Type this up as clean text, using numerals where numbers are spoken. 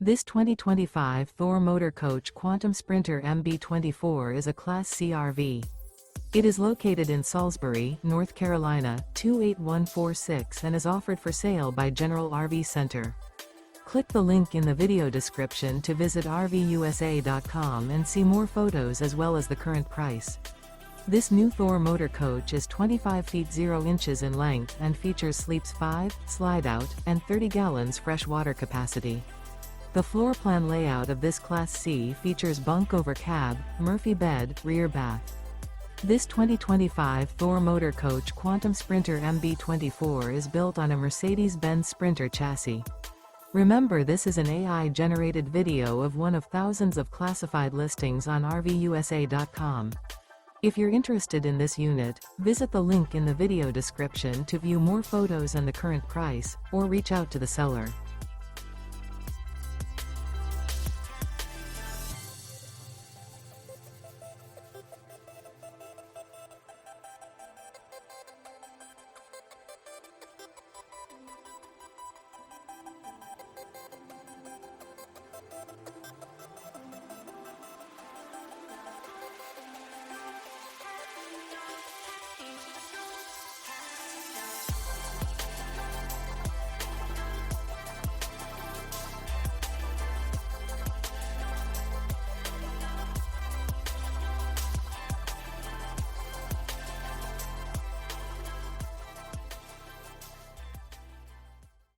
This 2025 Thor Motor Coach Quantum Sprinter MB24 is a Class C RV. It is located in Salisbury, North Carolina, 28146 and is offered for sale by General RV Center. Click the link in the video description to visit RVUSA.com and see more photos as well as the current price. This new Thor Motor Coach is 25 feet 0 inches in length and features sleeps 5, slide-out, and 30 gallons fresh water capacity. The floor plan layout of this Class C features bunk over cab, Murphy bed, rear bath. This 2025 Thor Motor Coach Quantum Sprinter MB24 is built on a Mercedes Benz Sprinter chassis. Remember, this is an AI-generated video of one of thousands of classified listings on RVUSA.com. If you're interested in this unit, visit the link in the video description to view more photos and the current price, or reach out to the seller.